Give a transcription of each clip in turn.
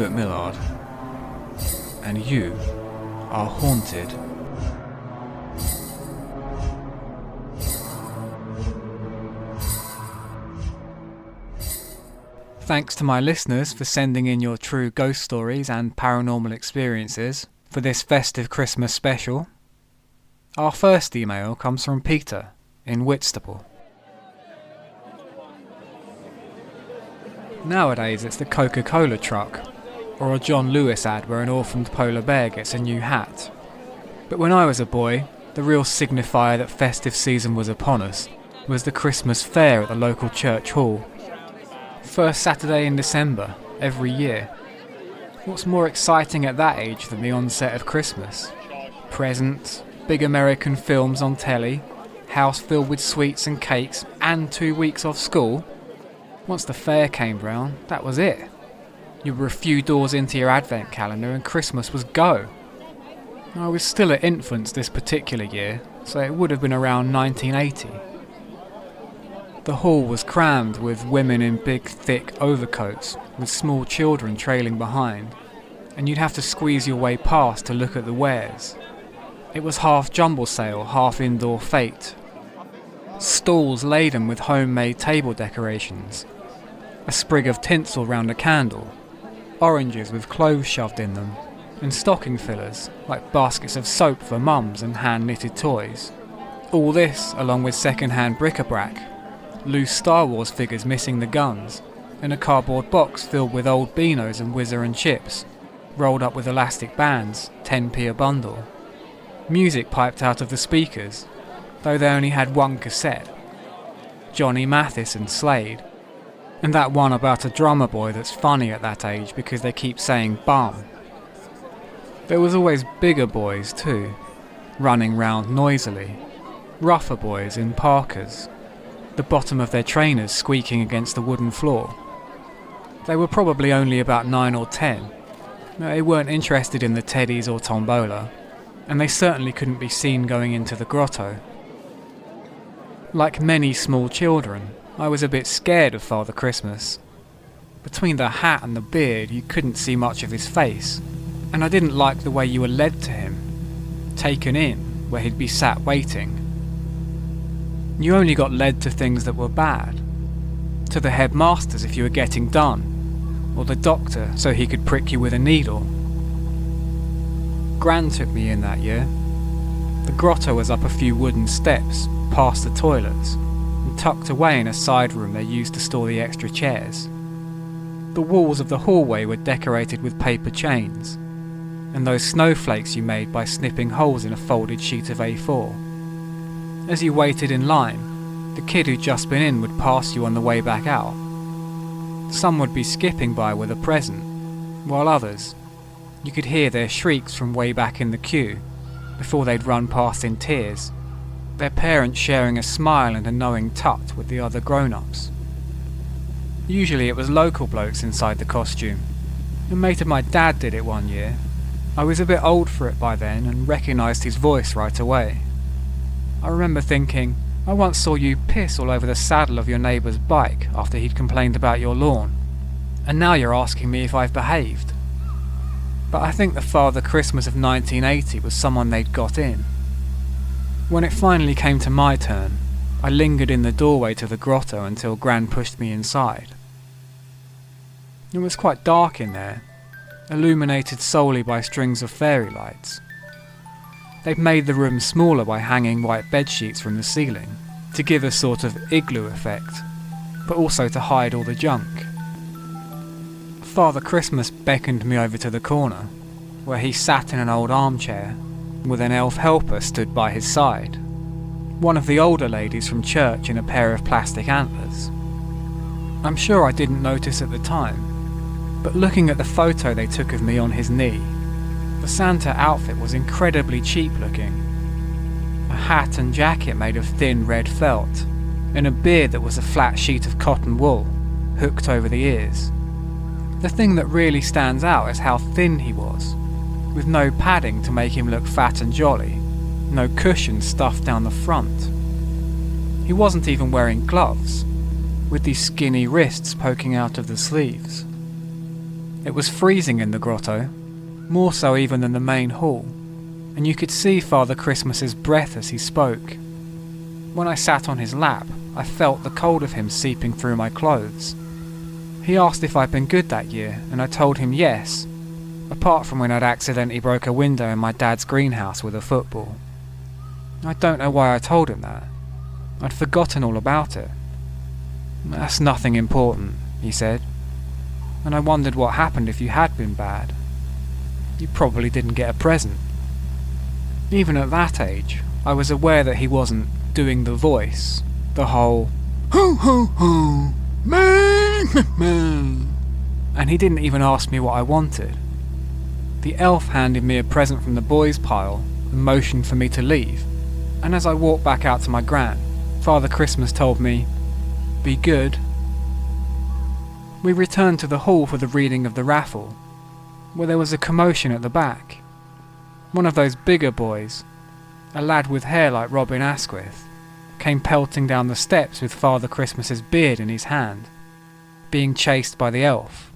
Stuart Millard, and you are haunted. Thanks to my listeners for sending in your true ghost stories and paranormal experiences for this festive Christmas special. Our first email comes from Peter in Whitstable. Nowadays it's the Coca-Cola truck, or a John Lewis ad where an orphaned polar bear gets a new hat. But when I was a boy, the real signifier that festive season was upon us was the Christmas fair at the local church hall. First Saturday in December, every year. What's more exciting at that age than the onset of Christmas? Presents, big American films on telly, house filled with sweets and cakes, and 2 weeks off school. Once the fair came round, that was it. You were a few doors into your advent calendar and Christmas was go. I was still at infants this particular year, so it would have been around 1980. The hall was crammed with women in big, thick overcoats, with small children trailing behind, and you'd have to squeeze your way past to look at the wares. It was half jumble sale, half indoor fete. Stalls laden with homemade table decorations, a sprig of tinsel round a candle, oranges with cloves shoved in them, and stocking fillers, like baskets of soap for mums and hand-knitted toys. All this, along with second-hand bric-a-brac, loose Star Wars figures missing the guns, and a cardboard box filled with old Beanos and Whizzer and chips, rolled up with elastic bands, 10p a bundle. Music piped out of the speakers, though they only had one cassette. Johnny Mathis and Slade, and that one about a drummer boy that's funny at that age because they keep saying bum. There was always bigger boys too, running round noisily, rougher boys in parkas, the bottom of their trainers squeaking against the wooden floor. They were probably only about 9 or 10. They weren't interested in the teddies or tombola, and they certainly couldn't be seen going into the grotto. Like many small children, I was a bit scared of Father Christmas. Between the hat and the beard, you couldn't see much of his face, and I didn't like the way you were led to him, taken in, where he'd be sat waiting. You only got led to things that were bad. To the headmasters if you were getting done, or the doctor so he could prick you with a needle. Gran took me in that year. The grotto was up a few wooden steps, past the toilets, and tucked away in a side room they used to store the extra chairs. The walls of the hallway were decorated with paper chains, and those snowflakes you made by snipping holes in a folded sheet of A4. As you waited in line, the kid who'd just been in would pass you on the way back out. Some would be skipping by with a present, while others, you could hear their shrieks from way back in the queue, before they'd run past in tears, their parents sharing a smile and a knowing tut with the other grown-ups. Usually it was local blokes inside the costume. A mate of my dad did it one year. I was a bit old for it by then and recognised his voice right away. I remember thinking, I once saw you piss all over the saddle of your neighbour's bike after he'd complained about your lawn, and now you're asking me if I've behaved. But I think the Father Christmas of 1980 was someone they'd got in. When it finally came to my turn, I lingered in the doorway to the grotto until Gran pushed me inside. It was quite dark in there, illuminated solely by strings of fairy lights. They'd made the room smaller by hanging white bedsheets from the ceiling, to give a sort of igloo effect, but also to hide all the junk. Father Christmas beckoned me over to the corner, where he sat in an old armchair, with an elf helper stood by his side, one of the older ladies from church in a pair of plastic antlers. I'm sure I didn't notice at the time, but looking at the photo they took of me on his knee, the Santa outfit was incredibly cheap looking. A hat and jacket made of thin red felt, and a beard that was a flat sheet of cotton wool, hooked over the ears. The thing that really stands out is how thin he was, with no padding to make him look fat and jolly, no cushion stuffed down the front. He wasn't even wearing gloves, with these skinny wrists poking out of the sleeves. It was freezing in the grotto, more so even than the main hall, and you could see Father Christmas's breath as he spoke. When I sat on his lap, I felt the cold of him seeping through my clothes. He asked if I'd been good that year, and I told him yes, apart from when I'd accidentally broke a window in my dad's greenhouse with a football. I don't know why I told him that. I'd forgotten all about it. "That's nothing important," he said, and I wondered what happened if you had been bad. You probably didn't get a present. Even at that age, I was aware that he wasn't doing the voice, the whole ho ho ho, man, man, and he didn't even ask me what I wanted. The elf handed me a present from the boys' pile and motioned for me to leave, and as I walked back out to my gran, Father Christmas told me, "Be good." We returned to the hall for the reading of the raffle, where there was a commotion at the back. One of those bigger boys, a lad with hair like Robin Asquith, came pelting down the steps with Father Christmas's beard in his hand, being chased by the elf.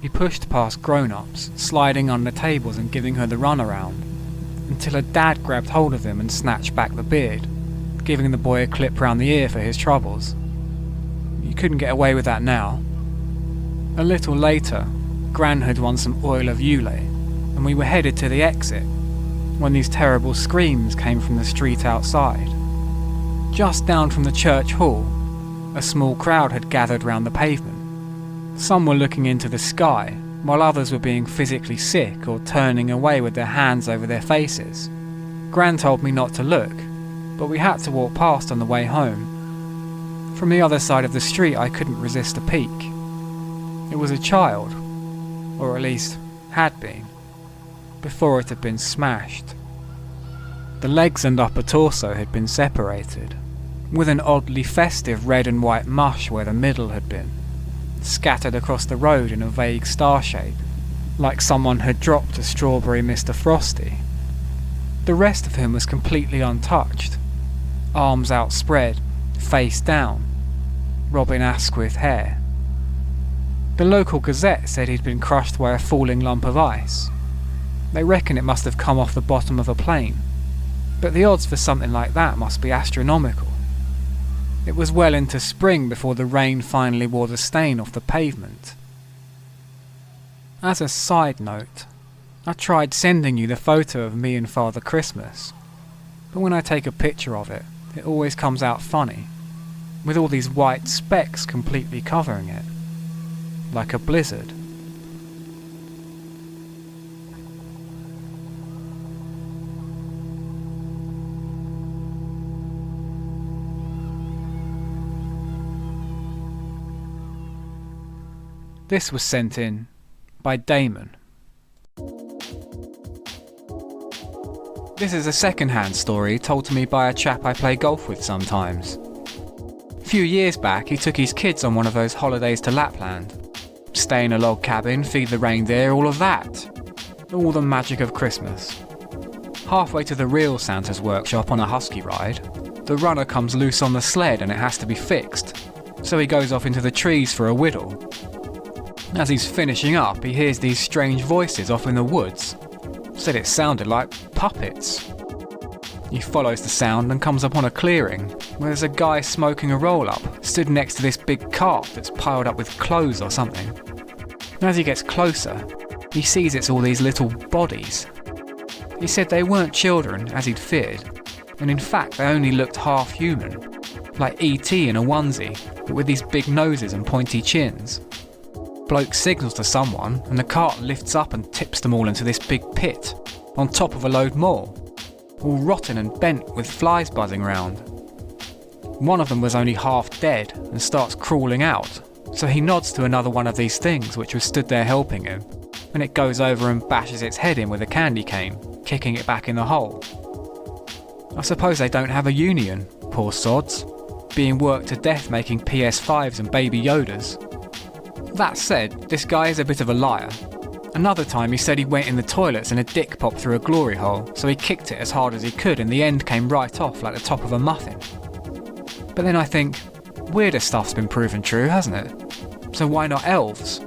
He pushed past grown-ups, sliding under tables and giving her the runaround, until her dad grabbed hold of him and snatched back the beard, giving the boy a clip round the ear for his troubles. You couldn't get away with that now. A little later, Gran had won some oil of Yule, and we were headed to the exit, when these terrible screams came from the street outside. Just down from the church hall, a small crowd had gathered round the pavement. Some were looking into the sky, while others were being physically sick or turning away with their hands over their faces. Gran told me not to look, but we had to walk past on the way home. From the other side of the street I couldn't resist a peek. It was a child, or at least had been, before it had been smashed. The legs and upper torso had been separated, with an oddly festive red and white mush where the middle had been, scattered across the road in a vague star shape, like someone had dropped a strawberry Mr. Frosty. The rest of him was completely untouched, arms outspread, face down, Robin Asquith hair. The local gazette said he'd been crushed by a falling lump of ice. They reckon it must have come off the bottom of a plane, but the odds for something like that must be astronomical. It was well into spring before the rain finally wore the stain off the pavement. As a side note, I tried sending you the photo of me and Father Christmas, but when I take a picture of it, it always comes out funny, with all these white specks completely covering it, like a blizzard. This was sent in by Damon. This is a second-hand story told to me by a chap I play golf with sometimes. A few years back, he took his kids on one of those holidays to Lapland. Stay in a log cabin, feed the reindeer, all of that. All the magic of Christmas. Halfway to the real Santa's workshop on a husky ride, the runner comes loose on the sled and it has to be fixed, so he goes off into the trees for a whittle. As he's finishing up, he hears these strange voices off in the woods. Said it sounded like puppets. He follows the sound and comes upon a clearing where there's a guy smoking a roll-up, stood next to this big cart that's piled up with clothes or something. As he gets closer, he sees it's all these little bodies. He said they weren't children, as he'd feared, and in fact they only looked half human, like E.T. in a onesie, but with these big noses and pointy chins. Bloke signals to someone, and the cart lifts up and tips them all into this big pit, on top of a load more, all rotten and bent with flies buzzing round. One of them was only half dead and starts crawling out, so he nods to another one of these things which was stood there helping him, and it goes over and bashes its head in with a candy cane, kicking it back in the hole. I suppose they don't have a union, poor sods, being worked to death making PS5s and Baby Yodas. That said, this guy is a bit of a liar. Another time he said he went in the toilets and a dick popped through a glory hole, so he kicked it as hard as he could and the end came right off like the top of a muffin. But then I think, weirder stuff's been proven true, hasn't it? So why not elves?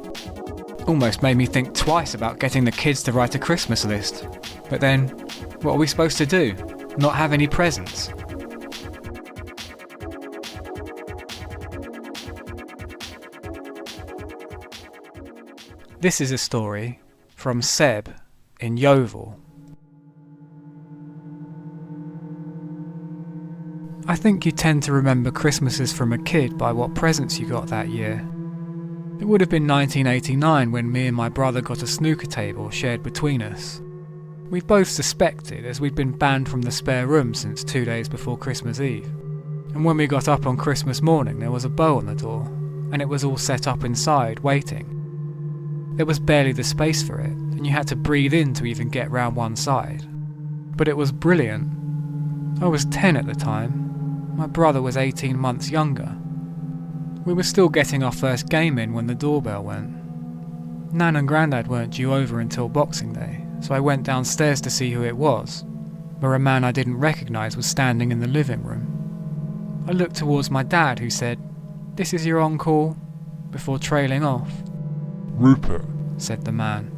Almost made me think twice about getting the kids to write a Christmas list. But then, what are we supposed to do? Not have any presents? This is a story from Seb in Yeovil. I think you tend to remember Christmases from a kid by what presents you got that year. It would have been 1989 when me and my brother got a snooker table shared between us. We both suspected, as we'd been banned from the spare room since 2 days before Christmas Eve. And when we got up on Christmas morning, there was a bow on the door, and it was all set up inside, waiting. There was barely the space for it, and you had to breathe in to even get round one side. But it was brilliant. I was 10 at the time. My brother was 18 months younger. We were still getting our first game in when the doorbell went. Nan and Grandad weren't due over until Boxing Day, so I went downstairs to see who it was, where a man I didn't recognise was standing in the living room. I looked towards my dad, who said, "This is your uncle," before trailing off. "Rupert," said the man.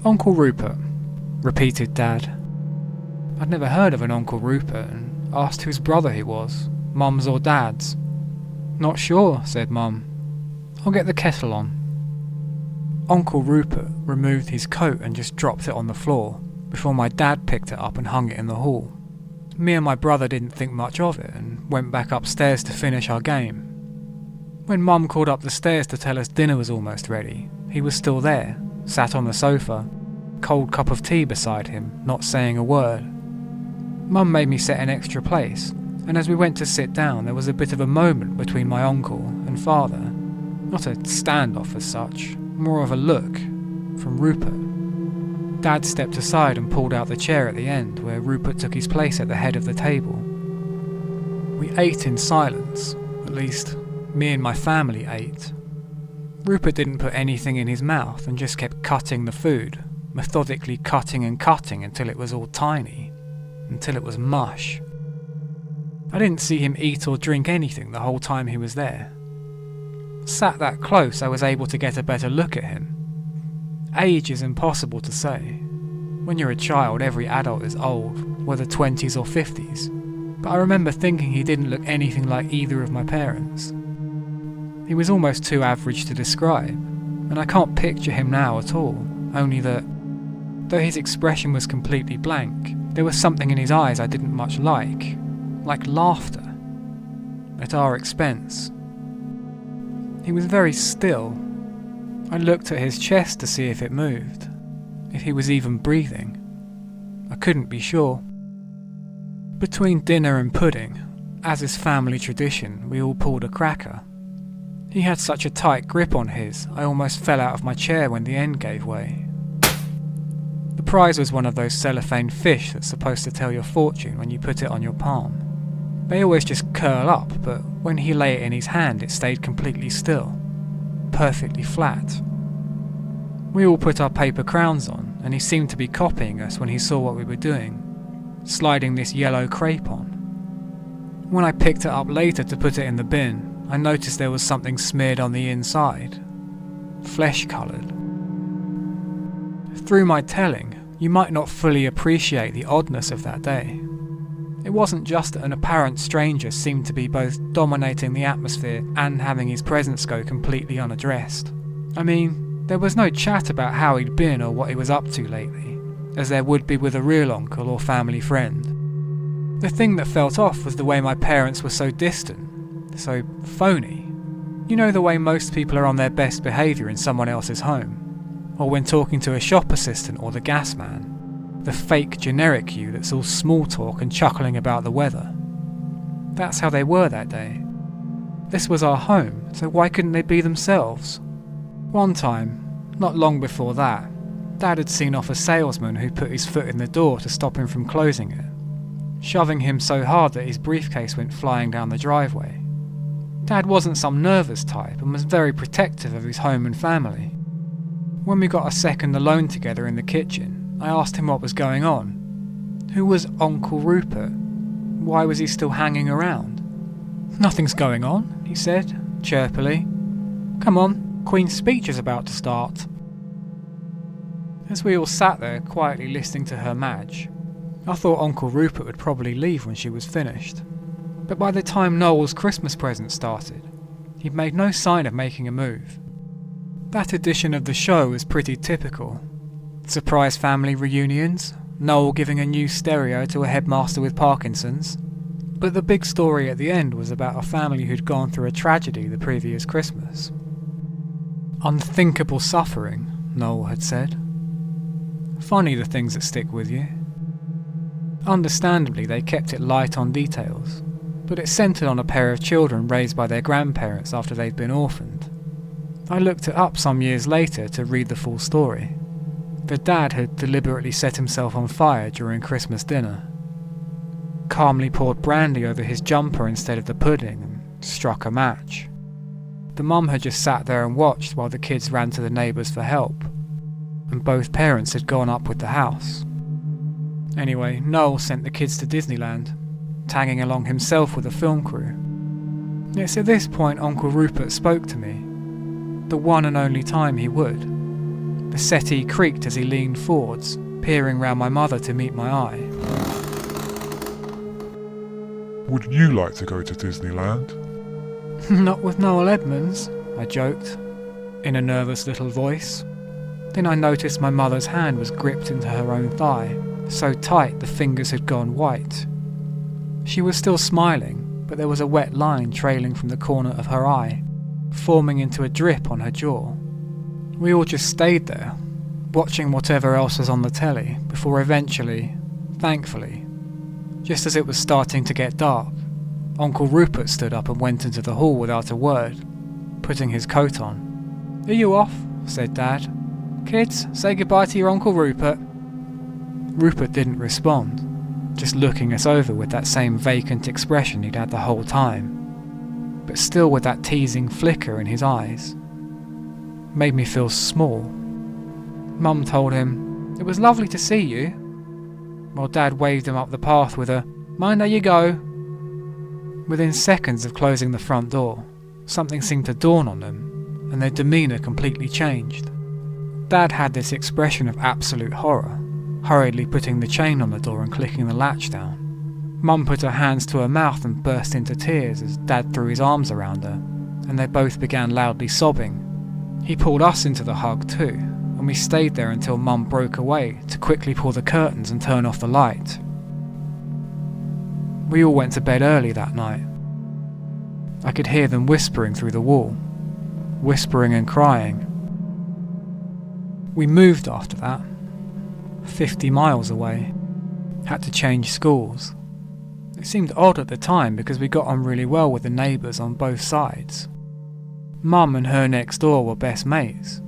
"Uncle Rupert," repeated Dad. I'd never heard of an Uncle Rupert and asked whose brother he was, Mum's or Dad's. "Not sure," said Mum. "I'll get the kettle on." Uncle Rupert removed his coat and just dropped it on the floor, before my dad picked it up and hung it in the hall. Me and my brother didn't think much of it and went back upstairs to finish our game. When Mum called up the stairs to tell us dinner was almost ready, he was still there, sat on the sofa, cold cup of tea beside him, not saying a word. Mum made me set an extra place, and as we went to sit down there was a bit of a moment between my uncle and father. Not a standoff as such, more of a look, from Rupert. Dad stepped aside and pulled out the chair at the end, where Rupert took his place at the head of the table. We ate in silence, at least me and my family ate. Rupert didn't put anything in his mouth and just kept cutting the food, methodically cutting and cutting until it was all tiny, until it was mush. I didn't see him eat or drink anything the whole time he was there. Sat that close, I was able to get a better look at him. Age is impossible to say. When you're a child, every adult is old, whether 20s or 50s. But I remember thinking he didn't look anything like either of my parents. He was almost too average to describe, and I can't picture him now at all, only that, though his expression was completely blank, there was something in his eyes I didn't much like laughter, at our expense. He was very still. I looked at his chest to see if it moved, if he was even breathing. I couldn't be sure. Between dinner and pudding, as is family tradition, we all pulled a cracker. He had such a tight grip on his, I almost fell out of my chair when the end gave way. The prize was one of those cellophane fish that's supposed to tell your fortune when you put it on your palm. They always just curl up, but when he lay it in his hand it stayed completely still, perfectly flat. We all put our paper crowns on, and he seemed to be copying us when he saw what we were doing, sliding this yellow crepe on. When I picked it up later to put it in the bin, I noticed there was something smeared on the inside, flesh-coloured. Through my telling, you might not fully appreciate the oddness of that day. It wasn't just that an apparent stranger seemed to be both dominating the atmosphere and having his presence go completely unaddressed. I mean, there was no chat about how he'd been or what he was up to lately, as there would be with a real uncle or family friend. The thing that felt off was the way my parents were so distant, so phony. You know the way most people are on their best behaviour in someone else's home, or when talking to a shop assistant or the gas man. The fake generic you that's all small talk and chuckling about the weather. That's how they were that day. This was our home, so why couldn't they be themselves? One time, not long before that, Dad had seen off a salesman who put his foot in the door to stop him from closing it, shoving him so hard that his briefcase went flying down the driveway. Dad wasn't some nervous type and was very protective of his home and family. When we got a second alone together in the kitchen, I asked him what was going on. Who was Uncle Rupert? Why was he still hanging around? "Nothing's going on," he said, chirpily. "Come on, Queen's speech is about to start." As we all sat there quietly listening to her madge, I thought Uncle Rupert would probably leave when she was finished. But by the time Noel's Christmas present started, he'd made no sign of making a move. That edition of the show was pretty typical. Surprise family reunions, Noel giving a new stereo to a headmaster with Parkinson's. But the big story at the end was about a family who'd gone through a tragedy the previous Christmas. "Unthinkable suffering," Noel had said. Funny the things that stick with you. Understandably, they kept it light on details, but it centred on a pair of children raised by their grandparents after they'd been orphaned. I looked it up some years later to read the full story. The dad had deliberately set himself on fire during Christmas dinner, calmly poured brandy over his jumper instead of the pudding and struck a match. The mum had just sat there and watched while the kids ran to the neighbours for help, and both parents had gone up with the house. Anyway, Noel sent the kids to Disneyland, tagging along himself with a film crew. It's at this point Uncle Rupert spoke to me, the one and only time he would. The settee creaked as he leaned forwards, peering round my mother to meet my eye. "Would you like to go to Disneyland?" "Not with Noel Edmonds," I joked, in a nervous little voice. Then I noticed my mother's hand was gripped into her own thigh, so tight the fingers had gone white. She was still smiling, but there was a wet line trailing from the corner of her eye, forming into a drip on her jaw. We all just stayed there, watching whatever else was on the telly, before eventually, thankfully, just as it was starting to get dark, Uncle Rupert stood up and went into the hall without a word, putting his coat on. "Are you off?" said Dad. "Kids, say goodbye to your Uncle Rupert." Rupert didn't respond, just looking us over with that same vacant expression he'd had the whole time, but still with that teasing flicker in his eyes. Made me feel small. Mum told him, "It was lovely to see you," while Dad waved him up the path with a, "Mind how you go." Within seconds of closing the front door, something seemed to dawn on them, and their demeanour completely changed. Dad had this expression of absolute horror, hurriedly putting the chain on the door and clicking the latch down. Mum put her hands to her mouth and burst into tears as Dad threw his arms around her, and they both began loudly sobbing. He pulled us into the hug too, and we stayed there until Mum broke away to quickly pull the curtains and turn off the light. We all went to bed early that night. I could hear them whispering through the wall, whispering and crying. We moved after that, 50 miles away, had to change schools. It seemed odd at the time because we got on really well with the neighbours on both sides. Mum and her next door were best mates,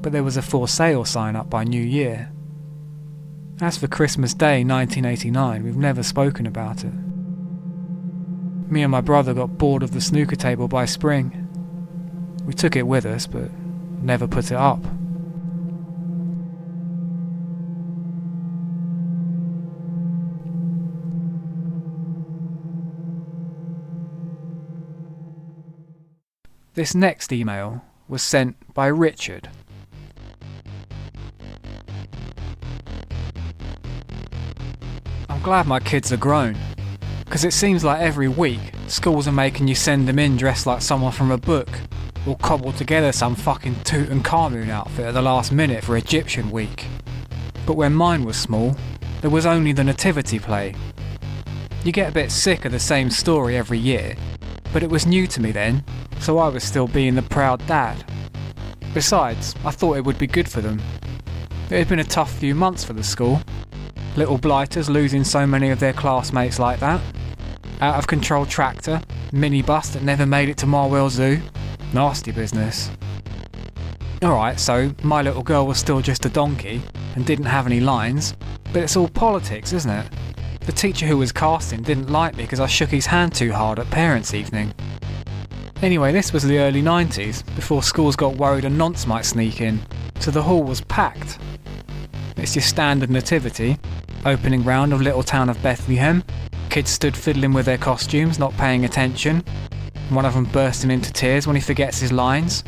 but there was a for sale sign up by New Year. As for Christmas Day 1989, we've never spoken about it. Me and my brother got bored of the snooker table by spring. We took it with us, but never put it up. This next email was sent by Richard. I'm glad my kids are grown, because it seems like every week schools are making you send them in dressed like someone from a book, or cobble together some fucking Tutankhamun outfit at the last minute for Egyptian week. But when mine was small, there was only the nativity play. You get a bit sick of the same story every year, but it was new to me then, so I was still being the proud dad. Besides, I thought it would be good for them. It had been a tough few months for the school. Little blighters losing so many of their classmates like that. Out of control tractor, minibus that never made it to Marwell Zoo. Nasty business. Alright, so my little girl was still just a donkey and didn't have any lines, but it's all politics, isn't it? The teacher who was casting didn't like me because I shook his hand too hard at parents' evening. Anyway, this was the early 90s, before schools got worried a nonce might sneak in, so the hall was packed. It's your standard nativity, opening round of little town of Bethlehem, kids stood fiddling with their costumes, not paying attention, one of them bursting into tears when he forgets his lines.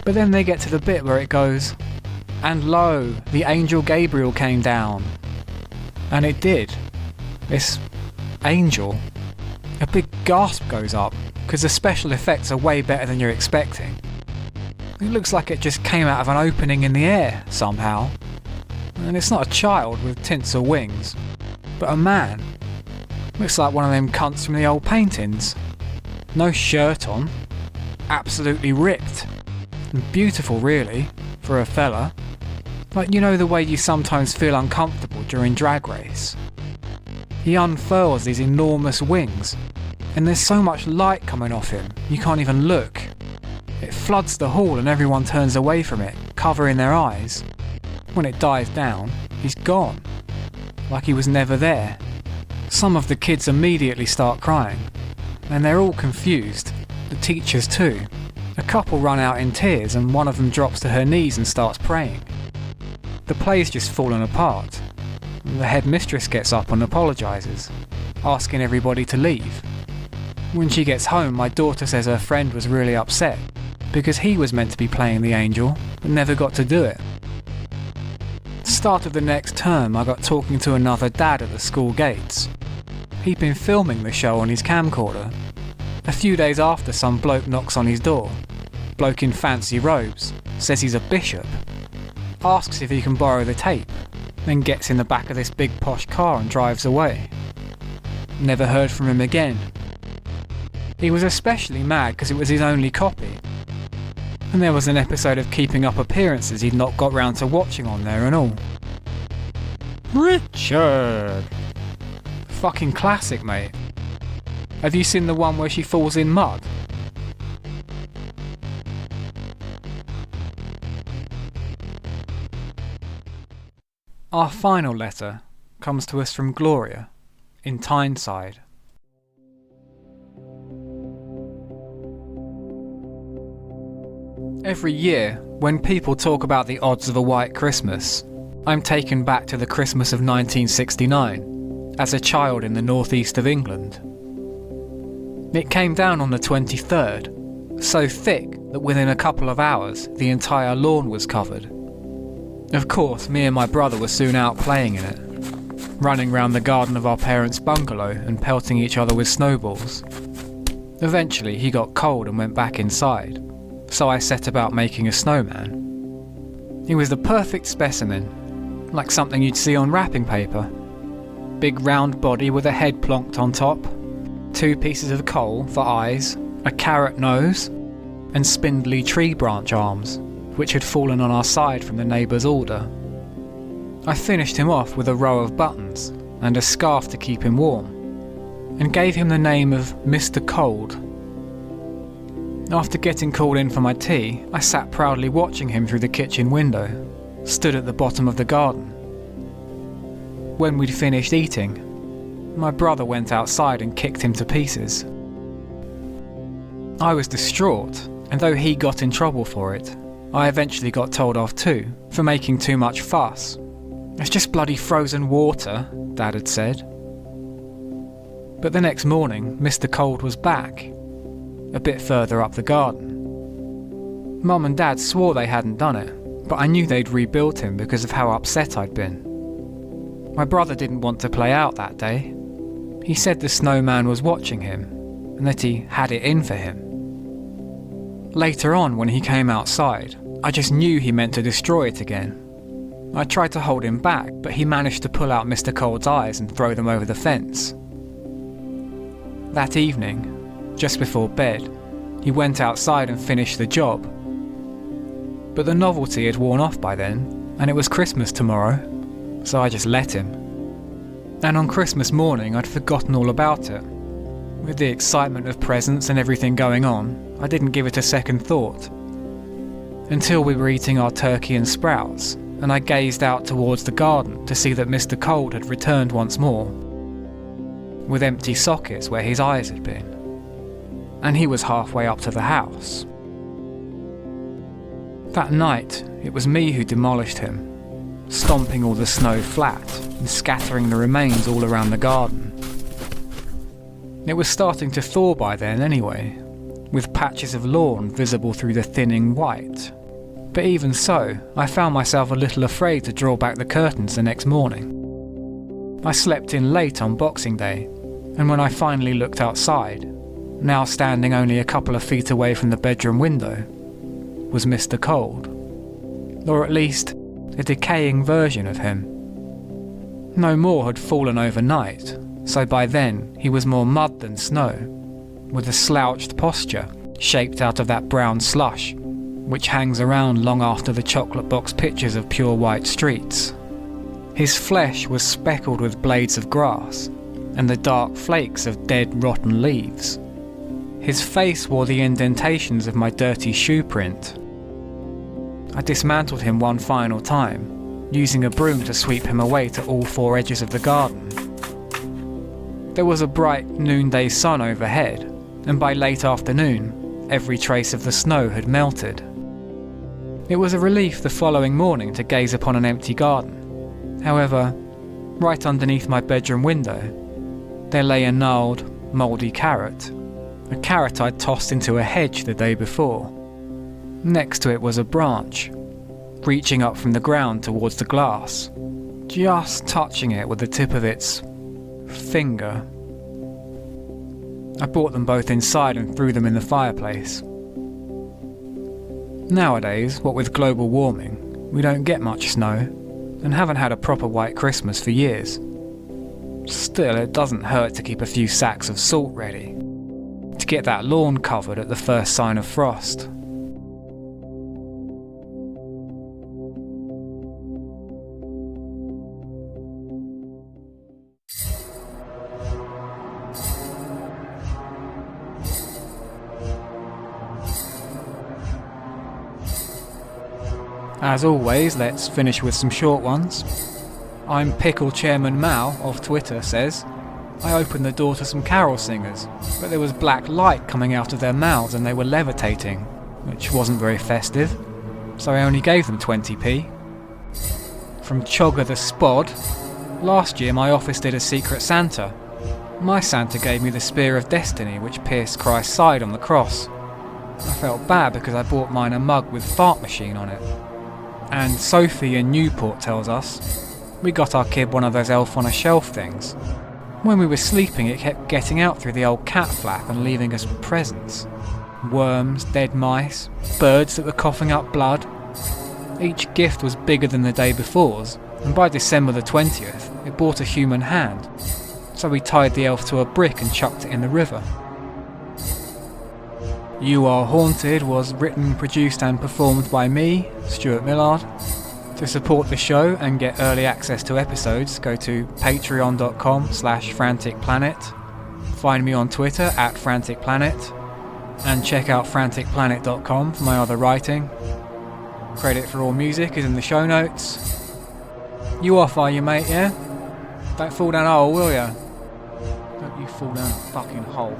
But then they get to the bit where it goes, "And lo, the angel Gabriel came down." And it did. This angel. A big gasp goes up, because the special effects are way better than you're expecting. It looks like it just came out of an opening in the air, somehow. And it's not a child with tinsel wings, but a man. Looks like one of them cunts from the old paintings. No shirt on. Absolutely ripped. And beautiful, really, for a fella. Like, you know the way you sometimes feel uncomfortable during Drag Race? He unfurls these enormous wings, and there's so much light coming off him, you can't even look. It floods the hall and everyone turns away from it, covering their eyes. When it dies down, he's gone. Like he was never there. Some of the kids immediately start crying, and they're all confused, the teachers too. A couple run out in tears and one of them drops to her knees and starts praying. The play's just fallen apart. The headmistress gets up and apologises, asking everybody to leave. When she gets home, my daughter says her friend was really upset because he was meant to be playing the angel but never got to do it. Start of the next term, I got talking to another dad at the school gates. He'd been filming the show on his camcorder. A few days after, some bloke knocks on his door. Bloke in fancy robes, says he's a bishop. Asks if he can borrow the tape, then gets in the back of this big posh car and drives away. Never heard from him again. He was especially mad because it was his only copy. And there was an episode of Keeping Up Appearances he'd not got round to watching on there and all. Richard! Fucking classic, mate. Have you seen the one where she falls in mud? Our final letter comes to us from Gloria, in Tyneside. Every year, when people talk about the odds of a white Christmas, I'm taken back to the Christmas of 1969, as a child in the northeast of England. It came down on the 23rd, so thick that within a couple of hours the entire lawn was covered. Of course, me and my brother were soon out playing in it, running round the garden of our parents' bungalow and pelting each other with snowballs. Eventually he got cold and went back inside, so I set about making a snowman. He was the perfect specimen, like something you'd see on wrapping paper. Big round body with a head plonked on top, 2 pieces of coal for eyes, a carrot nose, and spindly tree branch arms, which had fallen on our side from the neighbour's order. I finished him off with a row of buttons and a scarf to keep him warm, and gave him the name of Mr. Cold. After getting called in for my tea, I sat proudly watching him through the kitchen window, stood at the bottom of the garden. When we'd finished eating, my brother went outside and kicked him to pieces. I was distraught, and though he got in trouble for it, I eventually got told off too, for making too much fuss. "It's just bloody frozen water," Dad had said. But the next morning, Mr. Cold was back, a bit further up the garden. Mum and Dad swore they hadn't done it, but I knew they'd rebuilt him because of how upset I'd been. My brother didn't want to play out that day. He said the snowman was watching him, and that he had it in for him. Later on, when he came outside, I just knew he meant to destroy it again. I tried to hold him back, but he managed to pull out Mr. Cold's eyes and throw them over the fence. That evening, just before bed, he went outside and finished the job. But the novelty had worn off by then, and it was Christmas tomorrow, so I just let him. And on Christmas morning, I'd forgotten all about it. With the excitement of presents and everything going on, I didn't give it a second thought. Until we were eating our turkey and sprouts, and I gazed out towards the garden to see that Mr. Cold had returned once more, with empty sockets where his eyes had been. And he was halfway up to the house. That night, it was me who demolished him, stomping all the snow flat and scattering the remains all around the garden. It was starting to thaw by then anyway, with patches of lawn visible through the thinning white. But even so, I found myself a little afraid to draw back the curtains the next morning. I slept in late on Boxing Day, and when I finally looked outside, now standing only a couple of feet away from the bedroom window, was Mr. Cold. Or at least, a decaying version of him. No more had fallen overnight, so by then he was more mud than snow, with a slouched posture shaped out of that brown slush, which hangs around long after the chocolate box pictures of pure white streets. His flesh was speckled with blades of grass, and the dark flakes of dead rotten leaves. His face wore the indentations of my dirty shoe print. I dismantled him one final time, using a broom to sweep him away to all four edges of the garden. There was a bright noonday sun overhead, and by late afternoon, every trace of the snow had melted. It was a relief the following morning to gaze upon an empty garden. However, right underneath my bedroom window, there lay a gnarled, mouldy carrot, a carrot I'd tossed into a hedge the day before. Next to it was a branch, reaching up from the ground towards the glass, just touching it with the tip of its finger. I brought them both inside and threw them in the fireplace. Nowadays, what with global warming, we don't get much snow, and haven't had a proper white Christmas for years. Still, it doesn't hurt to keep a few sacks of salt ready, to get that lawn covered at the first sign of frost. As always, let's finish with some short ones. I'm Pickle Chairman Mao of Twitter says, I opened the door to some carol singers, but there was black light coming out of their mouths and they were levitating, which wasn't very festive, so I only gave them 20p. From Chogger the Spod, last year my office did a Secret Santa. My Santa gave me the Spear of Destiny which pierced Christ's side on the cross. I felt bad because I bought mine a mug with fart machine on it. And Sophie in Newport tells us, we got our kid one of those elf on a shelf things. When we were sleeping it kept getting out through the old cat flap and leaving us presents. Worms, dead mice, birds that were coughing up blood. Each gift was bigger than the day before's, and by December the 20th it bore a human hand. So we tied the elf to a brick and chucked it in the river. You Are Haunted was written, produced and performed by me, Stuart Millard. To support the show and get early access to episodes, go to patreon.com/franticplanet. Find me on Twitter @franticplanet. And check out franticplanet.com for my other writing. Credit for all music is in the show notes. You off, are you, mate, yeah? Don't fall down a hole, will ya? Don't you fall down a fucking hole.